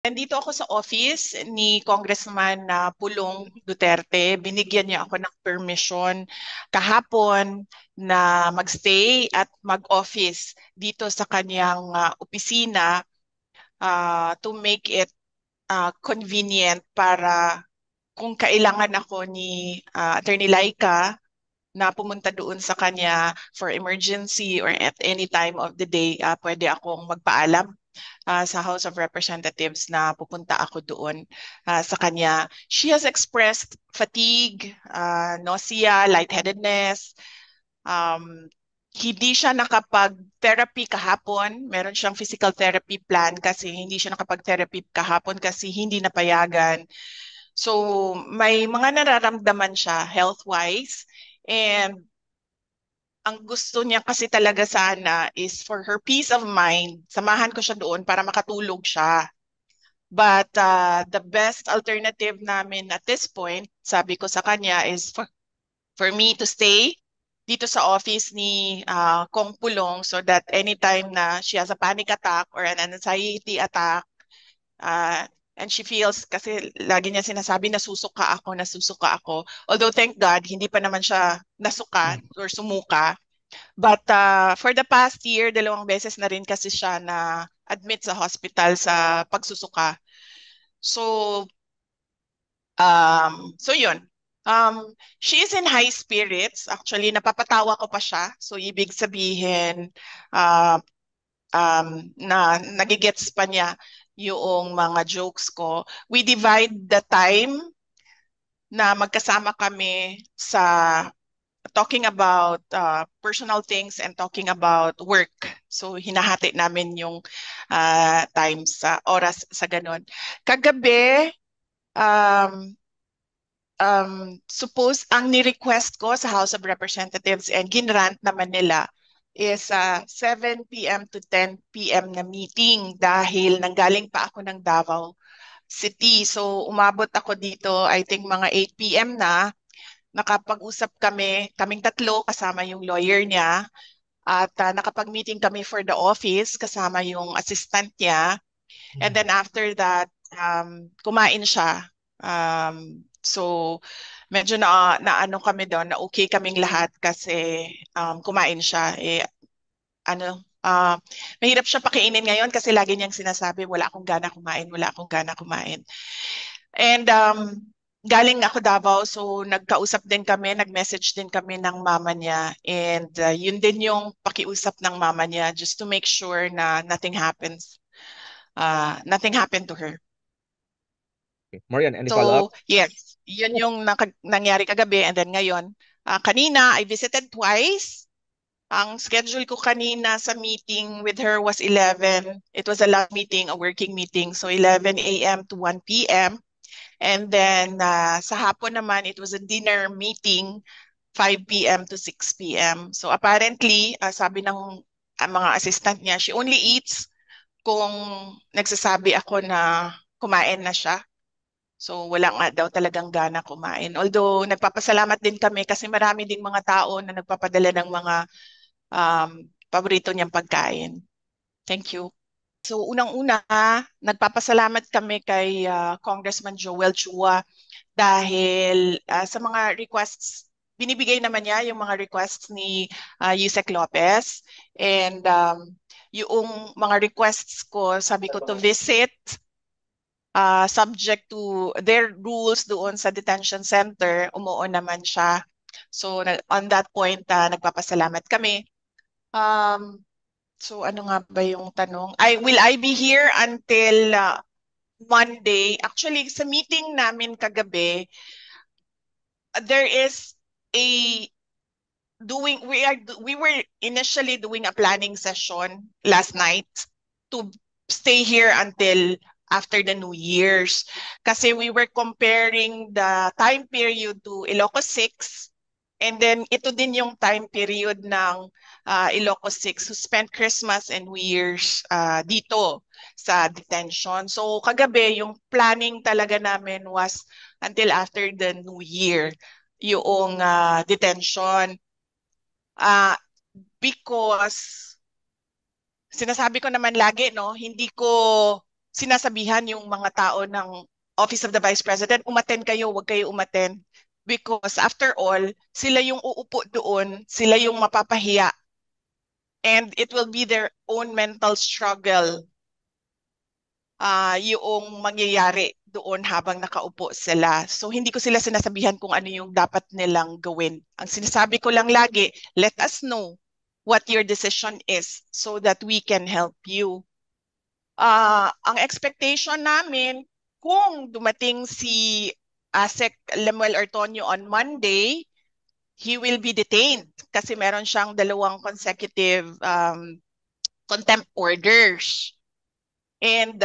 Nandito ako sa office ni Congressman Pulong Duterte. Binigyan niya ako ng permission kahapon na magstay at mag-office dito sa kanyang opisina to make it convenient para kung kailangan ako ni Attorney Laika na pumunta doon sa kanya for emergency or at any time of the day, pwede akong magpaalam sa House of Representatives na pupunta ako doon sa kanya. She has expressed fatigue, nausea, lightheadedness. Um, Hindi siya nakapag-therapy kahapon. Meron siyang physical therapy plan kasi hindi siya nakapag-therapy kahapon kasi hindi napayagan. So may mga nararamdaman siya health-wise. And ang gusto niya kasi talaga sana is for her peace of mind, samahan ko siya doon para makatulog siya. But the best alternative namin at this point, sabi ko sa kanya, is for me to stay dito sa office ni Kong Pulong so that anytime na she has a panic attack or an anxiety attack, uh, and she feels, kasi lagi niya sinasabi, nasusuka ako. Although thank God, hindi pa naman siya nasuka Mm. or sumuka. But for the past year, 2 beses na rin kasi siya na admit sa hospital sa pagsusuka. So, so yun. She is in high spirits. Actually, napapatawa ko pa siya. So, ibig sabihin, uh, na nagigets pa niya yung mga jokes ko. We divide the time na magkasama kami sa talking about personal things and talking about work. So hinahati namin yung time sa oras sa ganun. Kagabi, um, suppose ang ni-request ko sa House of Representatives and ginrant naman nila is 7 p.m. to 10 p.m. na meeting dahil nanggaling pa ako ng Davao City. So umabot ako dito, I think mga 8 p.m. na. Nakapag-usap kaming tatlo kasama yung lawyer niya at nakapag-meeting kami for the office kasama yung assistant niya. And Mm. then after that, kumain siya. So medyo na ano kami doon, na okay kaming lahat kasi kumain siya. Ano, mahirap siya pakainin ngayon kasi lagi niyang sinasabi, wala akong gana kumain, wala akong gana kumain. And galing ako Davao, so nagkausap din kami, nag-message din kami ng mama niya. And yun din yung pakiusap ng mama niya just to make sure na nothing happened to her. Okay. Marian, any follow-up? So yes, yun yung nangyari kagabi. And then ngayon, kanina I visited twice. Ang schedule ko kanina sa meeting with her was 11. It was a last meeting, a working meeting. So 11 a.m. to 1 p.m. And then sa hapon naman, it was a dinner meeting, 5 p.m. to 6 p.m. So apparently, sabi ng mga assistant niya, she only eats kung nagsasabi ako na kumain na siya. So wala nga daw talagang gana kumain. Although nagpapasalamat din kami kasi marami ding mga tao na nagpapadala ng mga paborito niyang pagkain. Thank you. So unang-una, nagpapasalamat kami kay Congressman Joel Chua dahil sa mga requests, binibigay naman niya yung mga requests ni Yusek Lopez. And yung mga requests ko, sabi ko to visit, subject to their rules doon sa detention center, umuo naman siya. So on that point, nagpapasalamat kami. Um, so ano nga ba yung tanong? Will I be here until Monday? Actually, sa meeting namin kagabi, there is a we were initially doing a planning session last night to stay here until after the New Year's kasi we were comparing the time period to Ilocos 6, and then ito din yung time period ng Ilocos 6 who spent Christmas and New Year's dito sa detention. So kagabi yung planning talaga namin was until after the New Year yung detention. Uh, because sinasabi ko naman lagi, no, hindi ko sinasabihan yung mga tao ng Office of the Vice President, umattend kayo, huwag kayo umattend. Because after all, sila yung uupo doon, sila yung mapapahiya. And it will be their own mental struggle yung mangyayari doon habang nakaupo sila. So hindi ko sila sinasabihan kung ano yung dapat nilang gawin. Ang sinasabi ko lang lagi, let us know what your decision is so that we can help you. Ang expectation namin, kung dumating si ASEC Lemuel Ortonio on Monday, he will be detained kasi meron siyang 2 consecutive contempt orders. And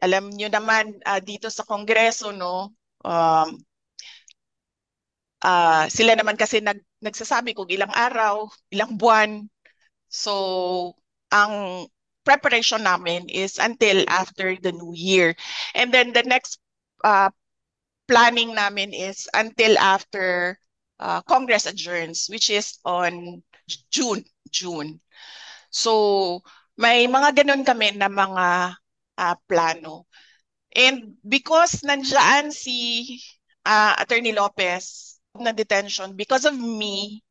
alam nyo naman dito sa Kongreso, no, sila naman kasi nagsasabi kung ilang araw, ilang buwan. So, ang preparation namin is until after the New Year. And then the next planning namin is until after Congress adjourns, which is on June. June. So, may mga ganun kami na mga plano. And because nandiyan si Attorney Lopez na detention, because of me,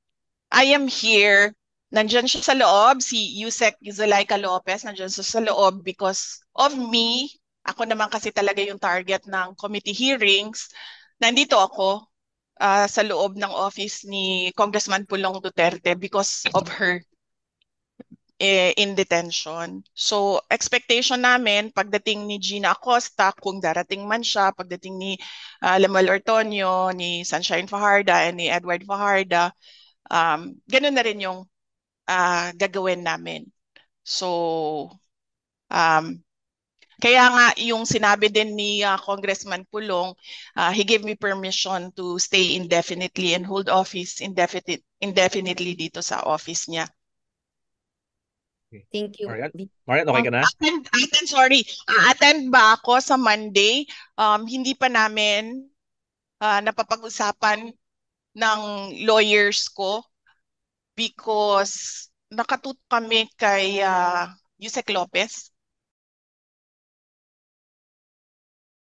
I am here. Nandiyan siya sa loob, si Yusek Zulaika Lopez, nandiyan siya sa loob because of me. Ako naman kasi talaga yung target ng committee hearings. Nandito ako sa loob ng office ni Congressman Pulong Duterte because of her in detention. So, expectation namin, pagdating ni Gina Acosta, kung darating man siya, pagdating ni Lemuel Ortonio, ni Sunshine Fajarda, and ni Edward Fajarda, ganun na rin yung gagawin namin. So, kaya nga yung sinabi din ni Congressman Pulong, he gave me permission to stay indefinitely and hold office indefinitely dito sa office niya. Thank you. Marian, okay ka na? Sorry. Attend ba ako sa Monday? Hindi pa namin napapag-usapan ng lawyers ko because nakatuto kami kay Yusek Lopez.